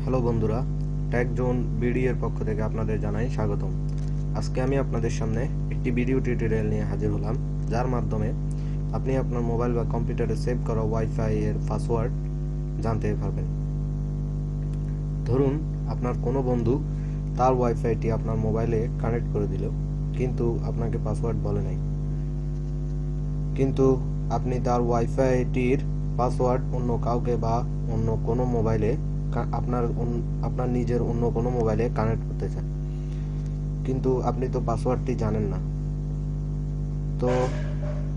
Hello বন্ধুরা, take zone BD এর পক্ষ থেকে আপনাদের জানাই স্বাগতম। আজকে আমি আপনাদের সামনে একটি ভিডিও টিউটোরিয়াল নিয়ে হাজির হলাম, যার মাধ্যমে আপনি আপনার মোবাইল বা কম্পিউটারে সেভ করা ওয়াইফাই এর পাসওয়ার্ড জানতে পারবেন। ধরুন আপনার কোনো বন্ধু তার ওয়াইফাইটি আপনার মোবাইলে কানেক্ট করে দিল, কিন্তু আপনাকে পাসওয়ার্ড বলে নাই, কিন্তু আপনি তার ওয়াইফাইটির পাসওয়ার্ড অন্য কাউকে বা অন্য কোনো মোবাইলে আপনার নিজের অন্য কোনো মোবাইলে কানেক্ট করতে চান, কিন্তু আপনি তো পাসওয়ার্ডটি জানেন না। তো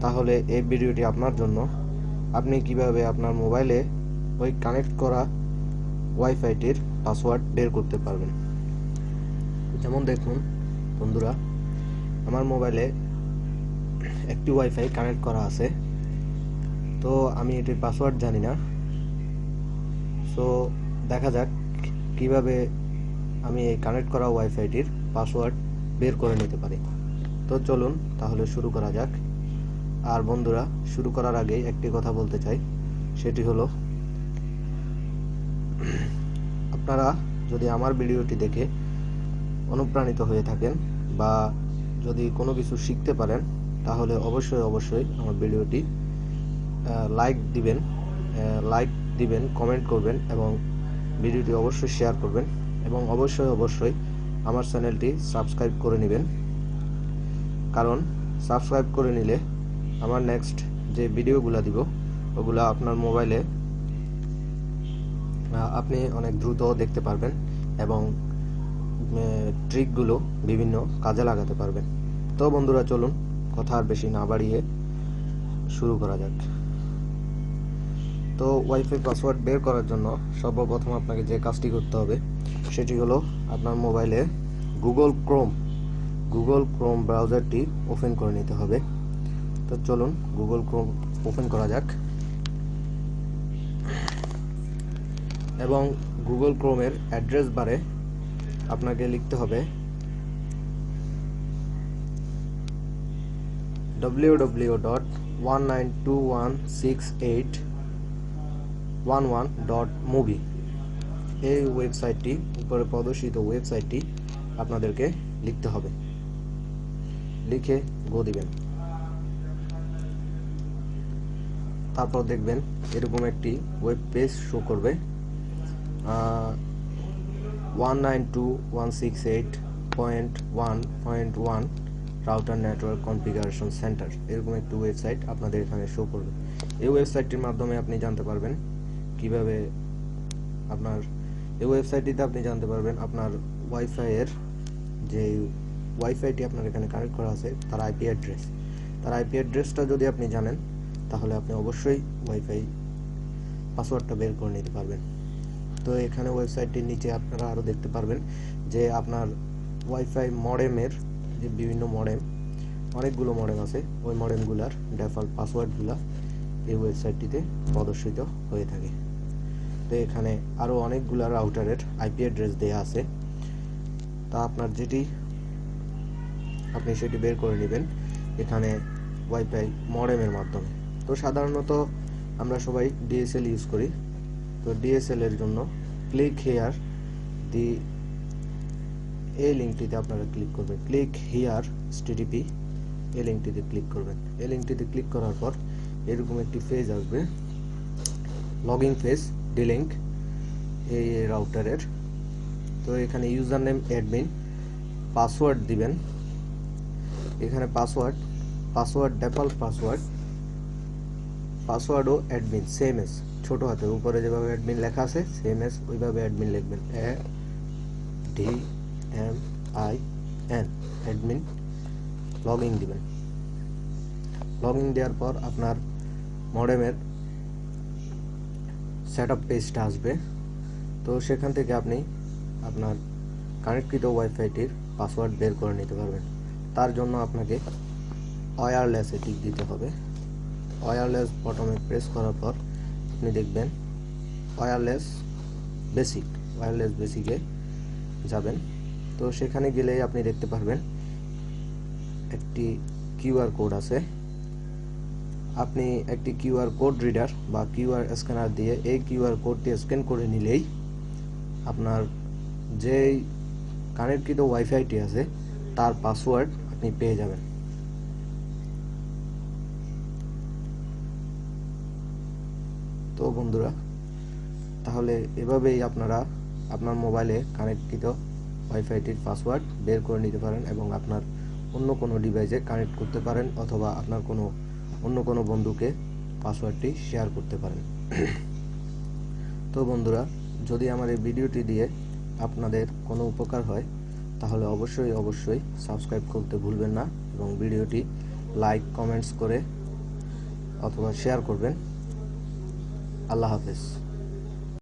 তাহলে এই ভিডিওটি আপনার জন্য। আপনি কিভাবে আপনার মোবাইলে ওই কানেক্ট করা ওয়াইফাইটির পাসওয়ার্ড বের করতে পারবেন। যেমন দেখুন বন্ধুরা, আমার মোবাইলে একটি ওয়াইফাই কানেক্ট করা আছে, তো আমি এটির পাসওয়ার্ড জানি না। সো দেখা যাক কিভাবে আমি এই কানেক্ট করা ওয়াইফাইটির পাসওয়ার্ড বের করে নিতে পারি। তো চলুন তাহলে শুরু করা যাক। আর বন্ধুরা, শুরু করার আগেই একটি কথা বলতে চাই, সেটি হলো আপনারা যদি আমার ভিডিওটি দেখে অনুপ্রাণিত হয়ে থাকেন বা যদি কোনো কিছু শিখতে পারেন, তাহলে অবশ্যই আমার ভিডিওটি লাইক দিবেন, কমেন্ট করবেন এবং ভিডিওটি অবশ্যই শেয়ার করবেন এবং অবশ্যই আমার চ্যানেলটি সাবস্ক্রাইব করে নেবেন, কারণ সাবস্ক্রাইব করে নিলে আমার নেক্সট যে ভিডিওগুলো দিব ওগুলা আপনার মোবাইলে আপনি অনেক দ্রুত দেখতে পারবেন এবং ট্রিকগুলো বিভিন্ন কাজে লাগাতে পারবেন। তো বন্ধুরা চলুন কথা আর বেশি না বাড়িয়ে শুরু করা যাক। তো ওয়াইফাই পাসওয়ার্ড বের করার জন্য সর্বপ্রথম আপনাকে যে কাজটি করতে হবে সেটি হলো আপনার মোবাইলে গুগল ক্রোম ব্রাউজারটি ওপেন করে নিতে হবে। তো চলুন গুগল ক্রোম ওপেন করা যাক এবং গুগল ক্রোমের অ্যাড্রেস বারে আপনাকে লিখতে হবে www.192.168.11.movie। এই ওয়েবসাইটটি, উপরে প্রদর্শিত ওয়েবসাইটটি আপনাদেরকে লিখতে হবে, লিখে গো দিবেন। তারপর দেখবেন এরকম একটি ওয়েব পেজ শো করবে, 192.168.1.1 রাউটার নেটওয়ার্ক কনফিগারেশন সেন্টার, এরকম একটি ওয়েবসাইট আপনাদের এখানে শো করবে। এই ওয়েবসাইটটির মাধ্যমে আপনি জানতে পারবেন কিভাবে এই ওয়েবসাইটটিতে আপনি জানতে পারবেন আপনার ওয়াইফাইয়ের যে ওয়াইফাইটি আপনার এখানে কানেক্ট করা আছে তার আইপি অ্যাড্রেসটা যদি আপনি জানেন, তাহলে আপনি অবশ্যই ওয়াইফাই পাসওয়ার্ডটা বের করে নিতে পারবেন। তো এখানে ওয়েবসাইটটির নিচে আপনারা আরও দেখতে পারবেন যে আপনার ওয়াইফাই মডেমের যে বিভিন্ন অনেকগুলো মডেম আছে, ওই মডেমগুলার ডিফল্ট পাসওয়ার্ডগুলো এই ওয়েবসাইটটিতে প্রদর্শিত হয়ে থাকে। তো এখানে আরও অনেকগুলো রাউটারের আইপি অ্যাড্রেস দেওয়া আছে, তা আপনার আপনি সেটি বের করে নেবেন এখানে ওয়াইফাই মডেমের মাধ্যমে। তো সাধারণত আমরা সবাই ডিএসএল ইউজ করি, তো ডিএসএল এর জন্য ক্লিক হিয়ার এই লিঙ্কটিতে আপনারা ক্লিক করবেন, ক্লিক হিয়ার HTTP এই লিঙ্কটিতে ক্লিক করবেন। এই লিঙ্কটিতে ক্লিক করার পর এরকম একটি পেজ আসবে, লগইন পেজ, ডিলিঙ্ক এই রাউটারের। তো এখানে ইউজার নেম অ্যাডমিন, পাসওয়ার্ড দিবেন। এখানে পাসওয়ার্ড ডিফল্ট পাসওয়ার্ডও অ্যাডমিন সেম এস, ছোট হাতে উপরে যেভাবে অ্যাডমিন লেখা আছে সেম এস ওইভাবে অ্যাডমিন লিখবেন, ADMIN অ্যাডমিন। লগইন দিবেন। লগইন দেওয়ার পর আপনার মডেমের সেটআপ পেজটা আসবে। তো সেখান থেকে আপনি আপনার কানেক্টকৃত ওয়াইফাইটির পাসওয়ার্ড বের করে নিতে পারবেন। তার জন্য আপনাকে ওয়্যারলেসে টিক দিতে হবে। ওয়্যারলেস বটমে প্রেস করার পর আপনি দেখবেন ওয়্যারলেস বেসিকে যাবেন। তো সেখানে গেলেই আপনি দেখতে পারবেন একটি কিউআর কোড আছে। আপনি একটি কিউআর কোড রিডার বা কিউআর স্ক্যানার দিয়ে এই কিউআর কোডটি স্ক্যান করে নিলেই আপনার যেই কানেক্টকৃত ওয়াইফাইটি আছে তার পাসওয়ার্ড আপনি পেয়ে যাবেন। তো বন্ধুরা, তাহলে এভাবেই আপনারা আপনার মোবাইলে কানেক্টকৃত ওয়াইফাইটির পাসওয়ার্ড বের করে নিতে পারেন এবং আপনার অন্য কোনো ডিভাইসে কানেক্ট করতে পারেন, অথবা আপনার অন্য কোনো বন্ধুকে পাসওয়ার্ডটি শেয়ার করতে পারেন। তো বন্ধুরা, যদি আমার এই ভিডিওটি দিয়ে আপনাদের কোনো উপকার হয় তাহলে অবশ্যই সাবস্ক্রাইব করতে ভুলবেন না এবং ভিডিওটি লাইক কমেন্টস করে অথবা শেয়ার করবেন। আল্লাহ হাফেজ।